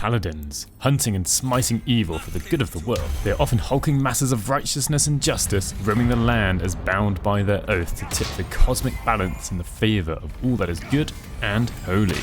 Paladins, hunting and smiting evil for the good of the world. They are often hulking masses of righteousness and justice, roaming the land as bound by their oath to tip the cosmic balance in the favour of all that is good and holy.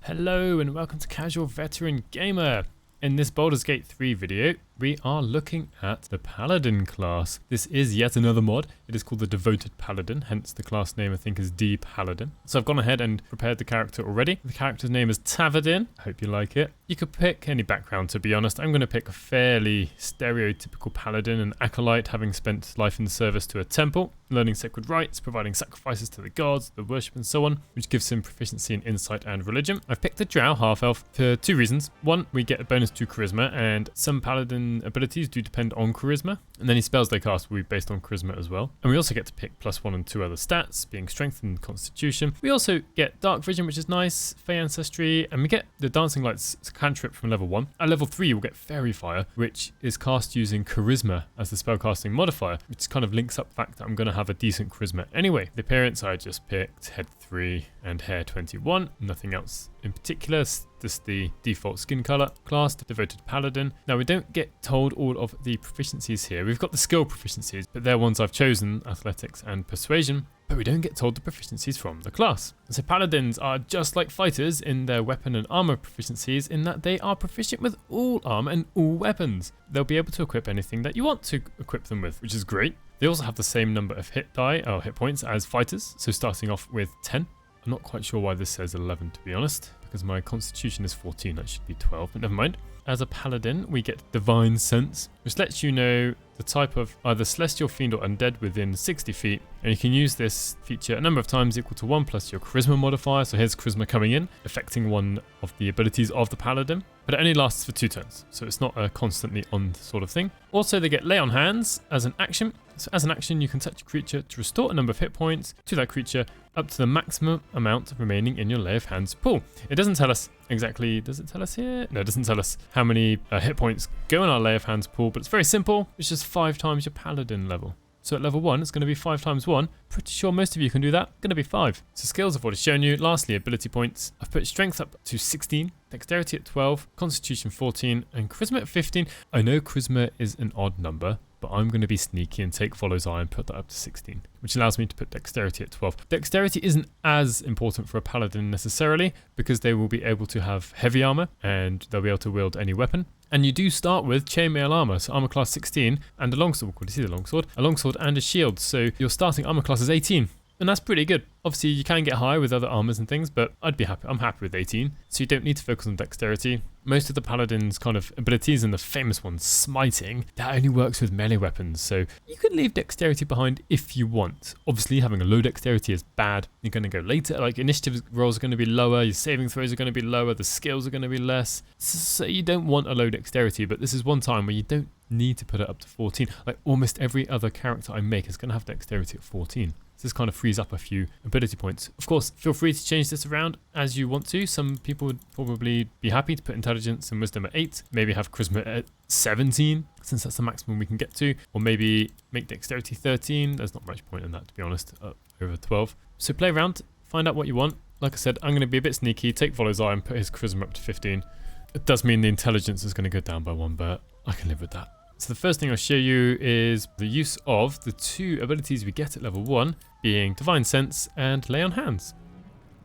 Hello and welcome to Casual Veteran Gamer. In this Baldur's Gate 3 video, we are looking at the Paladin class. This is yet another mod. It is called the Devoted Paladin, hence the class name I think is D Paladin. So I've gone ahead and prepared the character already. The character's name is Paladin. I hope you like it. You could pick any background, to be honest. I'm going to pick a fairly stereotypical Paladin, an acolyte having spent life in service to a temple, learning sacred rites, providing sacrifices to the gods, the worship and so on, which gives him proficiency in insight and religion. I've picked a drow half-elf for two reasons. One, we get a bonus to charisma, and some Paladin abilities do depend on charisma, and any spells they cast will be based on charisma as well. And we also get to pick +1 and 2 other stats, being strength and constitution. We also get dark vision, which is nice, fey ancestry, and we get the dancing lights cantrip from level 1. At level 3 you'll get fairy fire, which is cast using charisma as the spellcasting modifier, which kind of links up the fact that I'm going to have a decent charisma anyway. The appearance I just picked head 3 and hair 21, nothing else in particular. Just the default skin color. Class, Devoted Paladin. Now we don't get told all of the proficiencies here. We've got the skill proficiencies, but they're ones I've chosen, athletics and persuasion, but we don't get told the proficiencies from the class. So Paladins are just like fighters in their weapon and armor proficiencies, in that they are proficient with all armor and all weapons. They'll be able to equip anything that you want to equip them with, which is great. They also have the same number of hit points as fighters, so starting off with 10. I'm not quite sure why this says 11, to be honest, because my constitution is 14, that should be 12, but never mind. As a paladin, we get Divine Sense, which lets you know the type of either celestial, fiend or undead within 60 feet, and you can use this feature a number of times equal to 1 plus your charisma modifier. So here's charisma coming in, affecting one of the abilities of the paladin, but it only lasts for 2 turns, so it's not a constantly on sort of thing. Also, they get Lay on Hands as an action. So as an action, you can touch a creature to restore a number of hit points to that creature up to the maximum amount remaining in your Lay of Hands pool. It doesn't tell us exactly, does it tell us here? No, it doesn't tell us how many hit points go in our Lay of Hands pool, but it's very simple. It's just 5 times your paladin level. So at level 1, it's going to be 5 times 1. Pretty sure most of you can do that. Going to be 5. So skills I've already shown you. Lastly, ability points. I've put strength up to 16, dexterity at 12, constitution 14, and charisma at 15. I know charisma is an odd number, but I'm going to be sneaky and take Follow's Eye and put that up to 16, which allows me to put dexterity at 12. Dexterity isn't as important for a paladin necessarily, because they will be able to have heavy armor and they'll be able to wield any weapon. And you do start with chainmail armor, so armor class 16, and a longsword. Well, you see the longsword? A longsword and a shield, so your starting armor class is 18. And that's pretty good. Obviously, you can get higher with other armors and things, but I'd be happy. I'm happy with 18. So you don't need to focus on dexterity. Most of the paladin's kind of abilities, and the famous one, smiting, that only works with melee weapons. So you could leave dexterity behind if you want. Obviously, having a low dexterity is bad. You're going to go later. Like, initiative rolls are going to be lower. Your saving throws are going to be lower. The skills are going to be less. So you don't want a low dexterity, but this is one time where you don't need to put it up to 14. Like, almost every other character I make is going to have dexterity at 14. So this kind of frees up a few ability points. Of course, feel free to change this around as you want to. Some people would probably be happy to put intelligence and wisdom at 8, maybe have charisma at 17, since that's the maximum we can get to, or maybe make dexterity 13. There's not much point in that, to be honest, over 12. So play around, find out what you want. Like I said, I'm going to be a bit sneaky, take Follow's Eye and put his charisma up to 15. It does mean the intelligence is going to go down by 1, but I can live with that. So the first thing I'll show you is the use of the 2 abilities we get at level 1, being Divine Sense and Lay on Hands.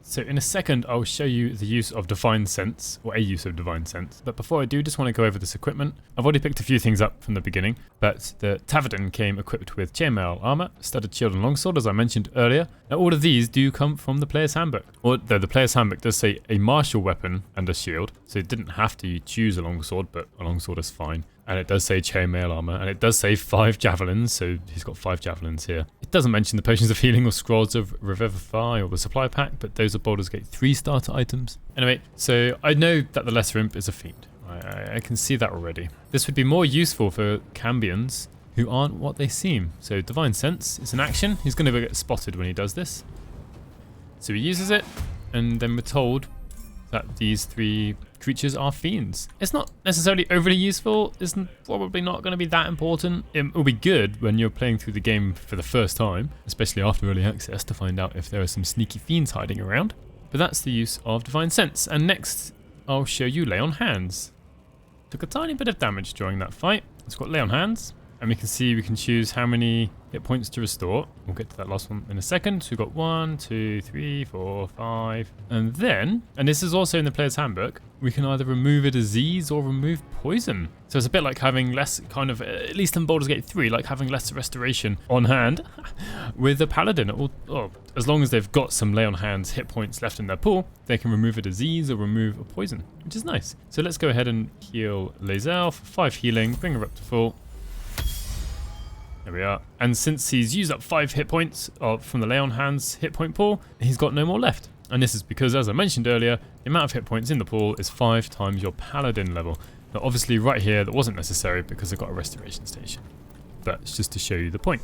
So in a second, I'll show you the use of Divine Sense, or a use of Divine Sense. But before I do, just want to go over this equipment. I've already picked a few things up from the beginning, but the Paladin came equipped with chainmail armor, studded shield and longsword, as I mentioned earlier. Now all of these do come from the player's handbook. Although the player's handbook does say a martial weapon and a shield, so it didn't have to choose a longsword, but a longsword is fine. And it does say chainmail armor, and it does say 5 javelins, so he's got 5 javelins here. It doesn't mention the potions of healing or scrolls of revivify or the supply pack, but those are Baldur's Gate 3 starter items. Anyway, so I know that the lesser imp is a fiend. I can see that already. This would be more useful for Cambions who aren't what they seem. So Divine Sense is an action. He's going to get spotted when he does this. So he uses it, and then we're told that these 3 creatures are fiends. It's not necessarily overly useful. It's probably not going to be that important. It will be good when you're playing through the game for the first time, especially after early access, to find out if there are some sneaky fiends hiding around. But that's the use of Divine Sense. And next I'll show you Lay on Hands. Took a tiny bit of damage during that fight. It's got Lay on Hands, and we can see we can choose how many hit points to restore. We'll get to that last one in a second. So we've got 1, 2, 3, 4, 5. And then, and this is also in the player's handbook, we can either remove a disease or remove poison. So it's a bit like having less, kind of, at least in Baldur's Gate 3, like having less restoration on hand with a paladin. Or as long as they've got some Lay on Hands hit points left in their pool, they can remove a disease or remove a poison, which is nice. So let's go ahead and heal Lae'zel for 5 healing, bring her up to full. There we are. And since he's used up 5 hit points from the Lay on Hands hit point pool, he's got no more left. And this is because, as I mentioned earlier, the amount of hit points in the pool is 5 times your paladin level. Now obviously right here that wasn't necessary because I've got a restoration station. But it's just to show you the point.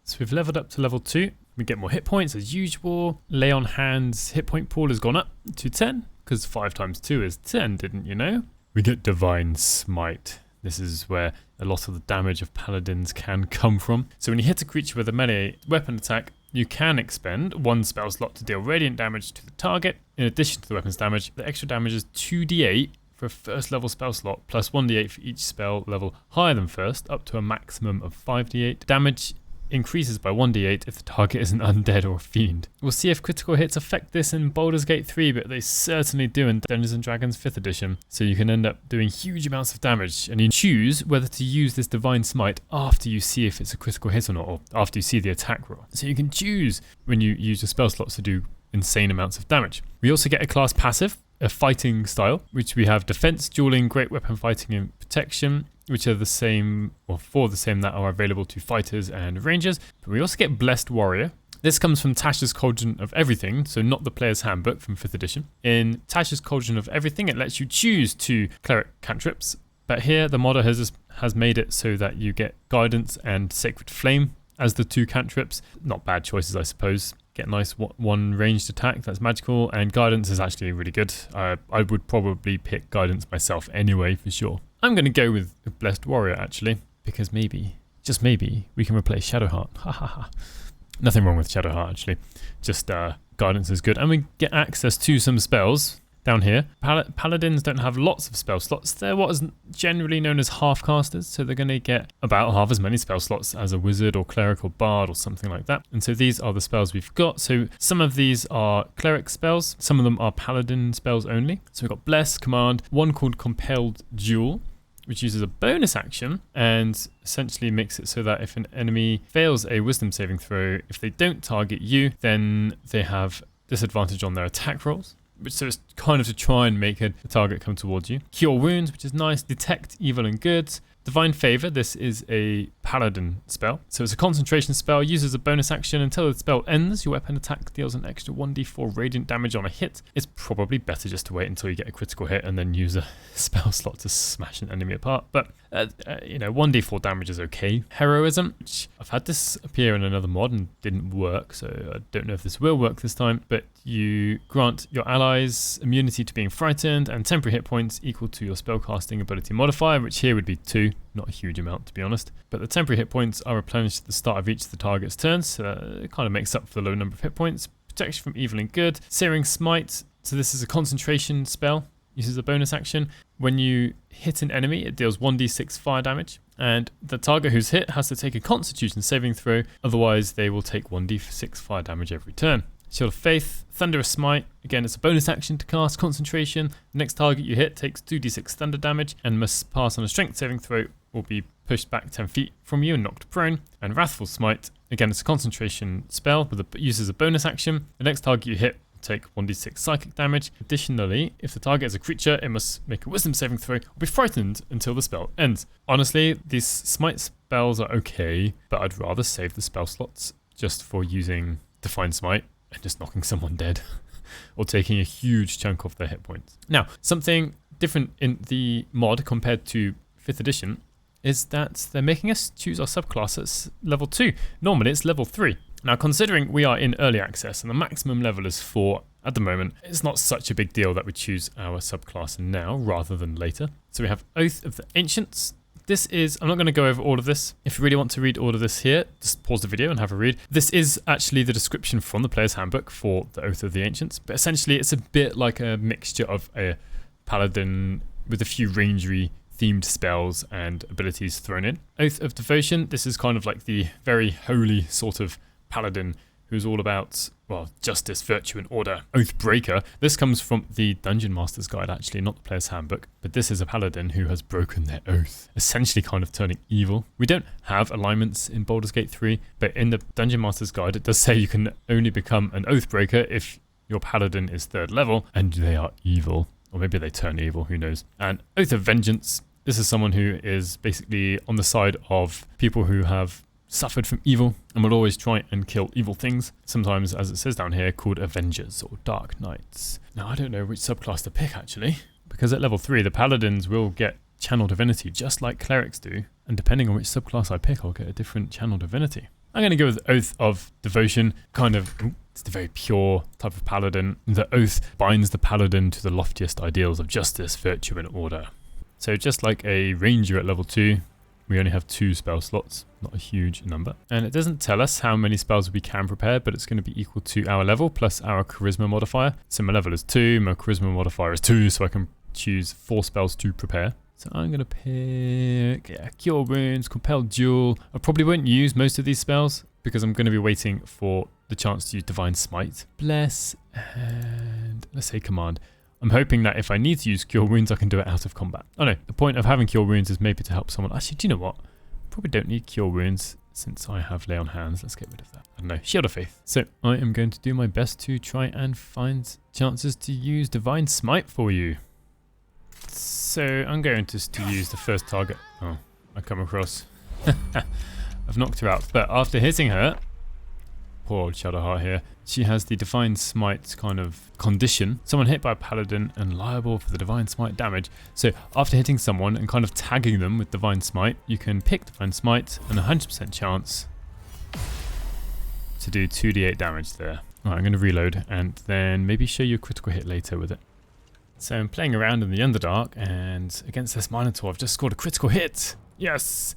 So we've leveled up to level 2. We get more hit points as usual. Lay on Hands hit point pool has gone up to 10 because 5 times 2 is 10, didn't you know? We get Divine Smite. This is where a lot of the damage of paladins can come from. So when you hit a creature with a melee weapon attack, you can expend 1 spell slot to deal radiant damage to the target. In addition to the weapon's damage, the extra damage is 2d8 for a first level spell slot, plus 1d8 for each spell level higher than first, up to a maximum of 5d8. Damage increases by 1d8 if the target is an undead or a fiend. We'll see if critical hits affect this in Baldur's Gate 3, but they certainly do in Dungeons & Dragons 5th edition. So you can end up doing huge amounts of damage, and you choose whether to use this Divine Smite after you see if it's a critical hit or not, or after you see the attack roll. So you can choose when you use your spell slots to do insane amounts of damage. We also get a class passive, a fighting style, which we have defense, dueling, great weapon fighting, and protection, which are the same, or for the same that are available to fighters and rangers. But we also get Blessed Warrior. This comes from Tasha's Cauldron of Everything, so not the player's handbook from 5th edition. In Tasha's Cauldron of Everything, it lets you choose 2 cleric cantrips, but here the modder has made it so that you get Guidance and Sacred Flame as the 2 cantrips. Not bad choices, I suppose. Get a nice 1 ranged attack that's magical, and Guidance is actually really good. I would probably pick Guidance myself anyway, for sure. I'm going to go with Blessed Warrior, actually, because maybe, just maybe, we can replace Shadowheart. Ha ha ha. Nothing wrong with Shadowheart, actually. Just Guidance is good. And we get access to some spells down here. Paladins don't have lots of spell slots. They're what is generally known as half-casters, so they're going to get about half as many spell slots as a wizard or cleric or bard or something like that. And so these are the spells we've got. So some of these are cleric spells, some of them are paladin spells only. So we've got Bless, Command, one called Compelled Duel, which uses a bonus action and essentially makes it so that if an enemy fails a wisdom saving throw, if they don't target you, then they have disadvantage on their attack rolls. So it's kind of to try and make the target come towards you. Cure Wounds, which is nice. Detect Evil and Good. Divine Favor, this is a paladin spell. So it's a concentration spell, uses a bonus action until the spell ends. Your weapon attack deals an extra 1d4 radiant damage on a hit. It's probably better just to wait until you get a critical hit and then use a spell slot to smash an enemy apart. But, 1d4 damage is okay. Heroism, which I've had this appear in another mod and didn't work, so I don't know if this will work this time. But you grant your allies immunity to being frightened and temporary hit points equal to your spellcasting ability modifier, which here would be 2. Not a huge amount, to be honest. But the temporary hit points are replenished at the start of each of the target's turns, so it kind of makes up for the low number of hit points. Protection from Evil and Good. Searing Smite. So this is a concentration spell. Uses a bonus action. When you hit an enemy, it deals 1d6 fire damage. And the target who's hit has to take a Constitution saving throw. Otherwise, they will take 1d6 fire damage every turn. Shield of Faith, Thunderous Smite. Again, it's a bonus action to cast concentration. The next target you hit takes 2d6 thunder damage and must pass on a strength saving throw or be pushed back 10 feet from you and knocked prone. And Wrathful Smite. Again, it's a concentration spell but uses a bonus action. The next target you hit will take 1d6 psychic damage. Additionally, if the target is a creature, it must make a wisdom saving throw or be frightened until the spell ends. Honestly, these Smite spells are okay, but I'd rather save the spell slots just for using Divine Smite and just knocking someone dead or taking a huge chunk off their hit points. Now, something different in the mod compared to 5th edition is that they're making us choose our subclass at level 2. Normally it's level 3. Now, considering we are in early access and the maximum level is 4 at the moment, it's not such a big deal that we choose our subclass now rather than later. So we have Oath of the Ancients, this is, I'm not going to go over all of this. If you really want to read all of this here, just pause the video and have a read. This is actually the description from the player's handbook for the Oath of the Ancients, but essentially it's a bit like a mixture of a Paladin with a few rangery themed spells and abilities thrown in. Oath of Devotion, this is kind of like the very holy sort of Paladin who's all about, well, justice, virtue, and order. Oathbreaker, this comes from the Dungeon Master's Guide, actually, not the player's handbook, but this is a Paladin who has broken their oath, essentially kind of turning evil. We don't have alignments in Baldur's Gate 3, but in the Dungeon Master's Guide, it does say you can only become an Oathbreaker if your Paladin is 3rd level, and they are evil. Or maybe they turn evil, who knows. And Oath of Vengeance, this is someone who is basically on the side of people who have suffered from evil and will always try and kill evil things, sometimes, as it says down here, called Avengers or Dark Knights. Now, I don't know which subclass to pick, actually, because at level 3, the Paladins will get Channel Divinity, just like Clerics do, and depending on which subclass I pick, I'll get a different Channel Divinity. I'm going to go with Oath of Devotion, kind of, it's the very pure type of Paladin. The Oath binds the Paladin to the loftiest ideals of justice, virtue, and order. So just like a Ranger at level 2, we only have 2 spell slots, not a huge number. And it doesn't tell us how many spells we can prepare, but it's going to be equal to our level plus our charisma modifier. So my level is 2, my charisma modifier is 2, so I can choose 4 spells to prepare. So I'm going to pick, Cure Wounds, Compel Duel. I probably won't use most of these spells because I'm going to be waiting for the chance to use Divine Smite. Bless, and let's say Command. I'm hoping that if I need to use Cure Wounds, I can do it out of combat. Oh no, the point of having Cure Wounds is maybe to help someone. Actually, do you know what? Probably don't need Cure Wounds since I have Lay on Hands. Let's get rid of that. I don't know, Shield of Faith. So I am going to do my best to try and find chances to use Divine Smite for you. So I'm going to use the first target. Oh, I come across. I've knocked her out, but after hitting her, poor old Shadowheart here, she has the Divine Smite kind of condition. Someone hit by a Paladin and liable for the Divine Smite damage. So after hitting someone and kind of tagging them with Divine Smite, you can pick Divine Smite and 100% chance to do 2d8 damage there. Alright, I'm going to reload and then maybe show you a critical hit later with it. So I'm playing around in the Underdark and against this Minotaur I've just scored a critical hit. Yes!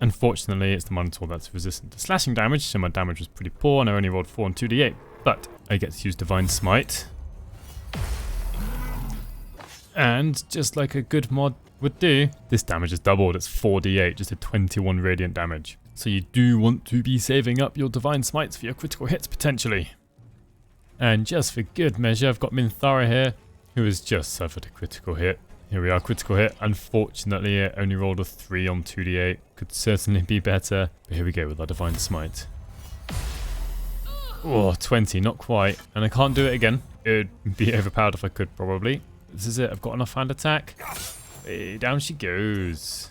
Unfortunately, it's the Minotaur that's resistant to slashing damage, so my damage was pretty poor and I only rolled 4 and 2d8. But I get to use Divine Smite. And just like a good mod would do, this damage is doubled. It's 4d8, just a 21 radiant damage. So you do want to be saving up your Divine Smites for your critical hits potentially. And just for good measure, I've got Minthara here, who has just suffered a critical hit. Here we are, critical hit. Unfortunately, it only rolled a 3 on 2d8. Could certainly be better. But here we go with our Divine Smite. Oh, 20, not quite. And I can't do it again. It would be overpowered if I could, probably. This is it. I've got enough hand attack. Hey, down she goes.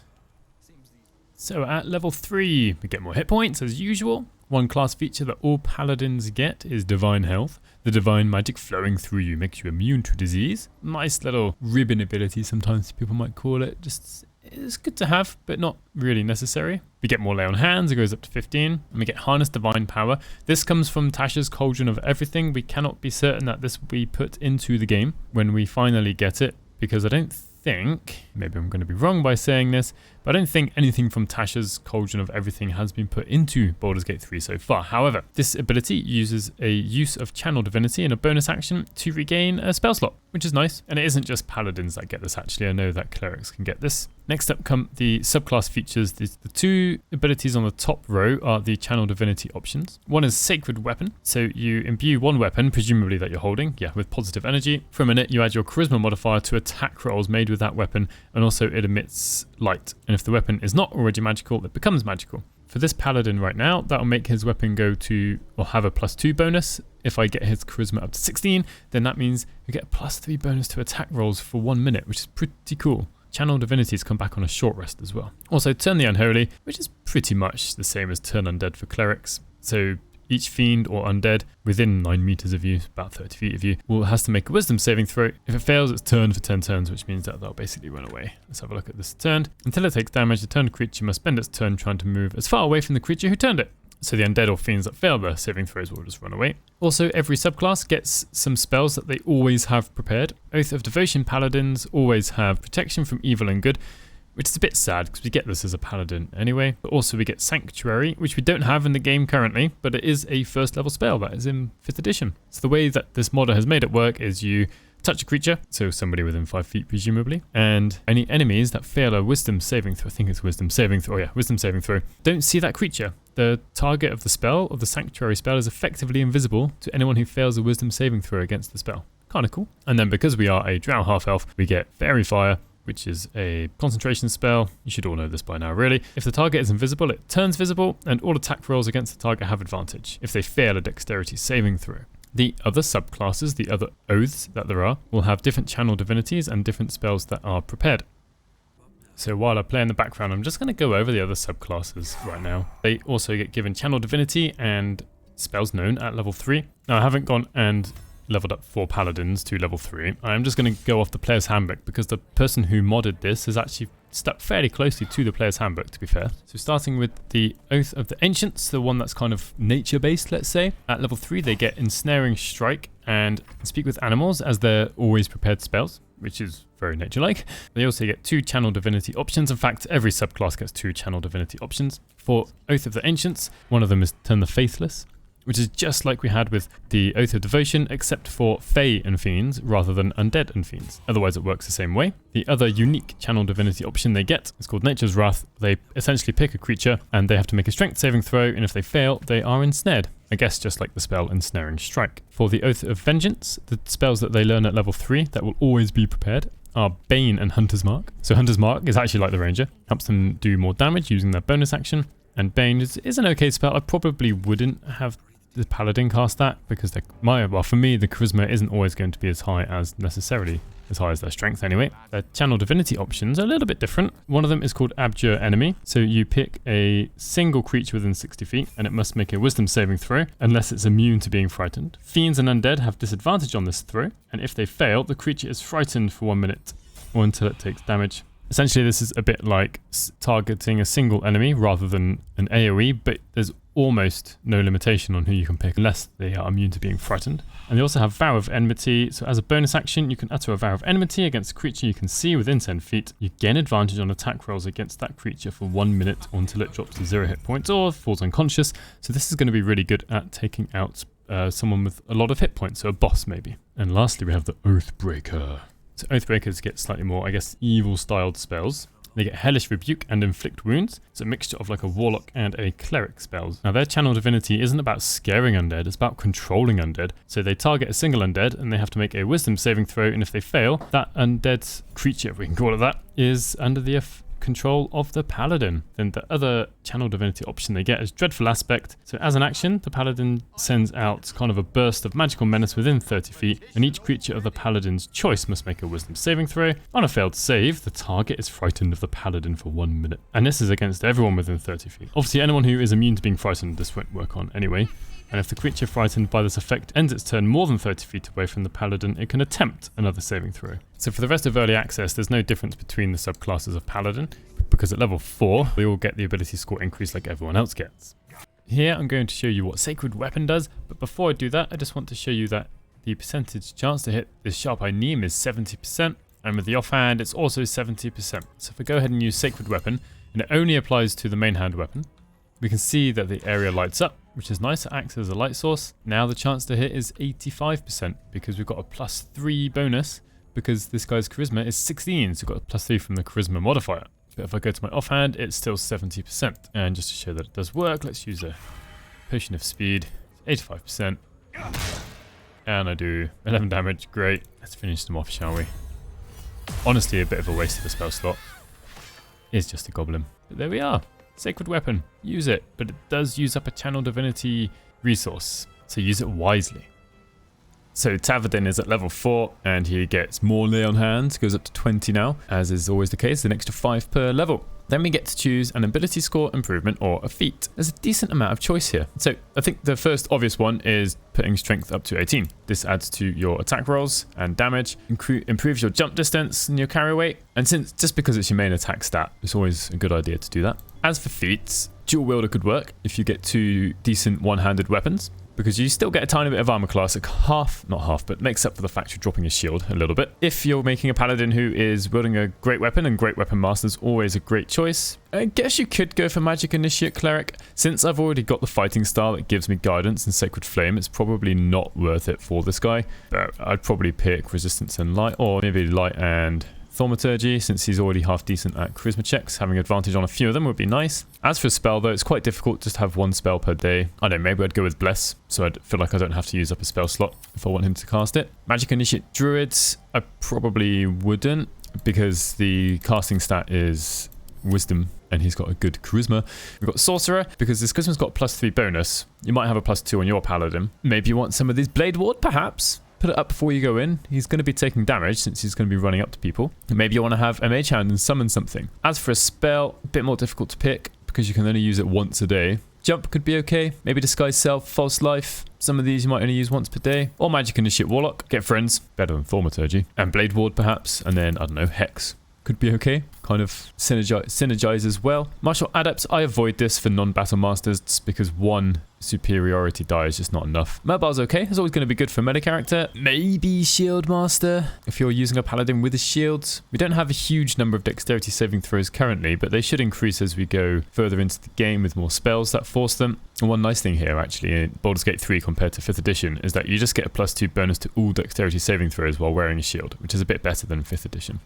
So at level 3, we get more hit points as usual. One class feature that all Paladins get is Divine Health. The divine magic flowing through you makes you immune to disease. Nice little ribbon ability, sometimes people might call it. Just, it's good to have, but not really necessary. We get more Lay on Hands, it goes up to 15. And we get Harness Divine Power. This comes from Tasha's Cauldron of Everything. We cannot be certain that this will be put into the game when we finally get it, because I don't think, maybe I'm going to be wrong by saying this, but I don't think anything from Tasha's Cauldron of Everything has been put into Baldur's Gate 3 so far. However, this ability uses a use of Channel Divinity and a bonus action to regain a spell slot, which is nice. And it isn't just Paladins that get this, actually. I know that Clerics can get this. Next up come the subclass features. The 2 abilities on the top row are the Channel Divinity options. One is Sacred Weapon. So you imbue one weapon, presumably that you're holding, with positive energy. For a minute, you add your Charisma modifier to attack rolls made with that weapon, and also it emits light. And if the weapon is not already magical, it becomes magical. For this Paladin right now, that will make his weapon go to, or have a +2 bonus. If I get his Charisma up to 16, then that means you get a +3 bonus to attack rolls for 1 minute, which is pretty cool. Channel Divinities come back on a short rest as well. Also, Turn the Unholy, which is pretty much the same as Turn Undead for Clerics. So each fiend or undead within 9 meters of you, about 30 feet of you, has to make a wisdom saving throw. If it fails, it's turned for 10 turns, which means that they'll basically run away. Let's have a look at this turned. Until it takes damage, the turned creature must spend its turn trying to move as far away from the creature who turned it. So the undead or fiends that fail their saving throws will just run away. Also, every subclass gets some spells that they always have prepared. Oath of Devotion Paladins always have protection from evil and good, which is a bit sad because we get this as a Paladin anyway. But also we get Sanctuary, which we don't have in the game currently, but it is a first level spell that is in 5th edition. So the way that this modder has made it work is you touch a creature, so somebody within 5 feet presumably, and any enemies that fail a wisdom saving throw, I think it's wisdom saving throw, wisdom saving throw, don't see that creature. The target of the spell, of the Sanctuary spell, is effectively invisible to anyone who fails a wisdom saving throw against the spell. Kind of cool. And then because we are a Drow half-elf, we get Fairy Fire, which is a concentration spell. You should all know this by now, really. If the target is invisible, it turns visible, and all attack rolls against the target have advantage if they fail a dexterity saving throw. The other subclasses, the other oaths that there are, will have different channel divinities and different spells that are prepared. So while I play in the background, I'm just going to go over the other subclasses right now. They also get given channel divinity and spells known at level 3. Now I haven't gone and leveled up 4 paladins to level 3. I'm just going to go off the player's handbook because the person who modded this has actually stuck fairly closely to the player's handbook, to be fair. So starting with the Oath of the Ancients, the one that's kind of nature-based, let's say. At level 3 they get Ensnaring Strike and Speak with Animals as their always prepared spells, which is very nature-like. They also get 2 channel divinity options. In fact, every subclass gets 2 channel divinity options. For Oath of the Ancients, one of them is Turn the Faithless, which is just like we had with the Oath of Devotion, except for Fae and Fiends rather than Undead and Fiends. Otherwise it works the same way. The other unique channel divinity option they get is called Nature's Wrath. They essentially pick a creature and they have to make a strength saving throw, and if they fail, they are ensnared. I guess just like the spell Ensnaring Strike. For the Oath of Vengeance, the spells that they learn at level 3 that will always be prepared are Bane and Hunter's Mark. So Hunter's Mark is actually like the Ranger, helps them do more damage using their bonus action, and Bane is an okay spell. I probably wouldn't have the Paladin cast that because for me the charisma isn't always going to be as high as their strength anyway. Their channel divinity options are a little bit different. One of them is called Abjure Enemy. So you pick a single creature within 60 feet and it must make a wisdom saving throw unless it's immune to being frightened. Fiends and Undead have disadvantage on this throw, and if they fail, the creature is frightened for 1 minute or until it takes damage. Essentially this is a bit like targeting a single enemy rather than an AoE, but there's almost no limitation on who you can pick unless they are immune to being frightened. And they also have Vow of Enmity, so as a bonus action you can utter a Vow of Enmity against a creature you can see within 10 feet. You gain advantage on attack rolls against that creature for 1 minute or until it drops to 0 hit points or falls unconscious. So this is going to be really good at taking out someone with a lot of hit points, so a boss maybe. And lastly we have the Oathbreaker. So Oathbreakers get slightly more, I guess, evil-styled spells. They get Hellish Rebuke and Inflict Wounds. It's a mixture of like a Warlock and a Cleric spells. Now their channel divinity isn't about scaring undead, it's about controlling undead. So they target a single undead and they have to make a wisdom saving throw, and if they fail, that undead creature, if we can call it that, is under the control of the Paladin. Then the other channel divinity option they get is Dreadful Aspect. So as an action, the Paladin sends out kind of a burst of magical menace within 30 feet, and each creature of the Paladin's choice must make a wisdom saving throw. On a failed save, the target is frightened of the Paladin for 1 minute. And this is against everyone within 30 feet. Obviously anyone who is immune to being frightened, this won't work on anyway. And if the creature frightened by this effect ends its turn more than 30 feet away from the Paladin, it can attempt another saving throw. So for the rest of Early Access, there's no difference between the subclasses of Paladin, because at level 4, they all get the ability score increase like everyone else gets. Here I'm going to show you what Sacred Weapon does, but before I do that, I just want to show you that the percentage chance to hit this Sharp-Eye Neem is 70%, and with the offhand it's also 70%. So if I go ahead and use Sacred Weapon, and it only applies to the main hand weapon, we can see that the area lights up, which is nice. It acts as a light source. Now the chance to hit is 85% because we've got a +3 bonus because this guy's charisma is 16, so we've got a +3 from the charisma modifier. But if I go to my offhand, it's still 70%. And just to show that it does work, let's use a Potion of Speed, 85%. And I do 11 damage, great. Let's finish them off, shall we? Honestly, a bit of a waste of the spell slot. It's just a goblin. But there we are. Sacred Weapon, use it, but it does use up a channel divinity resource, so use it wisely. So Tavadin is at level 4 and he gets more lay on hands, goes up to 20 now, as is always the case, an extra 5 per level. Then we get to choose an ability score improvement or a feat. There's a decent amount of choice here. So I think the first obvious one is putting strength up to 18. This adds to your attack rolls and damage, improves your jump distance and your carry weight. And just because it's your main attack stat, it's always a good idea to do that. As for feats, Dual Wielder could work if you get 2 decent one-handed weapons. because you still get a tiny bit of armor class, like half, not half, but makes up for the fact you're dropping a shield a little bit. If you're making a paladin who is wielding a great weapon, and great weapon master is always a great choice, I guess you could go for magic initiate cleric. Since I've already got the fighting style that gives me guidance and sacred flame, it's probably not worth it for this guy. But I'd probably pick resistance and light, or maybe light and thaumaturgy, since he's already half decent at charisma checks. Having advantage on a few of them would be nice. As for a spell though, it's quite difficult just to have one spell per day. I don't know, maybe I'd go with bless, so I'd feel like I don't have to use up a spell slot if I want him to cast it. Magic initiate druids, I probably wouldn't, because the casting stat is wisdom and he's got a good charisma. We've got sorcerer, because this charisma's got +3 bonus. You might have a +2 on your paladin. Maybe you want some of these blade ward, perhaps. Put it up before you go in. He's going to be taking damage since he's going to be running up to people. Maybe you want to have a mage hand and summon something. As for a spell, a bit more difficult to pick because you can only use it once a day. Jump could be okay. Maybe disguise self, false life. Some of these you might only use once per day. Or magic initiate warlock. Get friends. Better than thaumaturgy. And blade ward perhaps. And then, I don't know, hex could be okay. Kind of synergize as well. Martial adepts, I avoid this for non-battle masters just because one superiority die is just not enough. Mobile's okay. It's always going to be good for a meta character. Maybe shield master if you're using a paladin with a shield. We don't have a huge number of dexterity saving throws currently, but they should increase as we go further into the game with more spells that force them. And one nice thing here actually in Baldur's Gate 3 compared to 5th edition is that you just get a +2 bonus to all dexterity saving throws while wearing a shield, which is a bit better than 5th edition.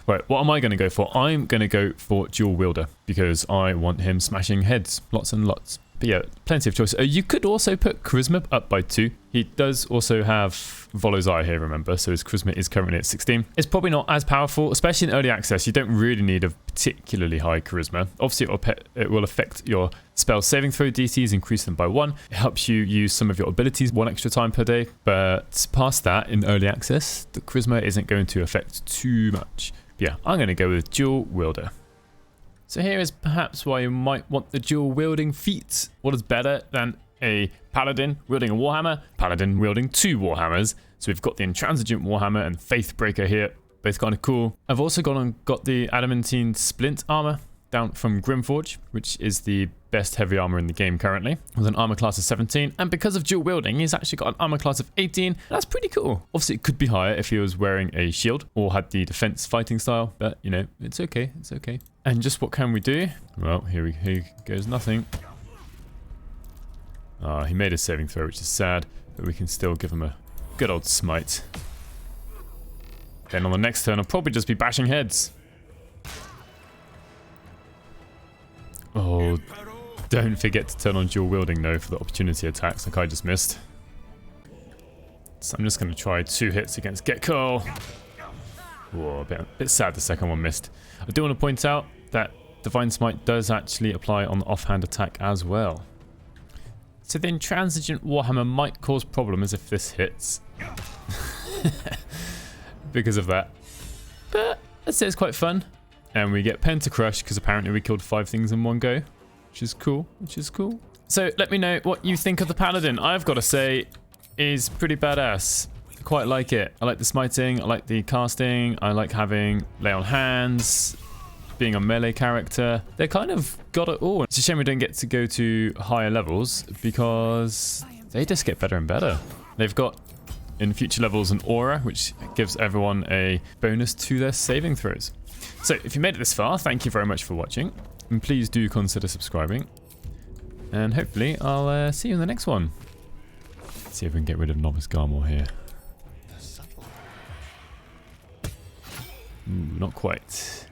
Right, what am I going to go for? I'm going to go for dual wielder because I want him smashing heads, lots and lots. But yeah, plenty of choice. You could also put charisma up by 2. He does also have Volo's Eye here, remember, so his charisma is currently at 16. It's probably not as powerful, especially in early access. You don't really need a particularly high charisma. Obviously, it will affect your spell saving throw DCs, increase them by 1. It helps you use some of your abilities 1 extra time per day. But past that, in early access, the charisma isn't going to affect too much. Yeah, I'm going to go with dual wielder. So here is perhaps why you might want the dual wielding feat. What is better than a paladin wielding a warhammer? Paladin wielding 2 warhammers. So we've got the intransigent warhammer and faithbreaker here. Both kind of cool. I've also gone and got the adamantine splint armor down from Grimforge, which is the best heavy armor in the game currently, with an armor class of 17. And because of dual wielding, he's actually got an armor class of 18. That's pretty cool. Obviously, it could be higher if he was wearing a shield or had the defense fighting style, but you know, it's okay. It's okay. And just what can we do? Well, here goes nothing. He made a saving throw, which is sad, but we can still give him a good old smite. Then on the next turn, I'll probably just be bashing heads. Oh, don't forget to turn on dual wielding though for the opportunity attacks like I just missed. So I'm just going to try 2 hits against Gekko. Whoa, a bit sad the second one missed. I do want to point out that Divine Smite does actually apply on the offhand attack as well. So the intransigent Warhammer might cause problems if this hits. Because of that. But I'd say it's quite fun. And we get Pentacrush because apparently we killed 5 things in one go. Which is cool. So let me know what you think of the Paladin. I've got to say, is pretty badass. I quite like it. I like the smiting. I like the casting. I like having lay on hands. Being a melee character. They kind of got it all. It's a shame we don't get to go to higher levels because they just get better and better. They've got in future levels an aura, which gives everyone a bonus to their saving throws. So if you made it this far, thank you very much for watching. And please do consider subscribing. And hopefully I'll see you in the next one. Let's see if we can get rid of Novice Garmor here. Ooh, not quite.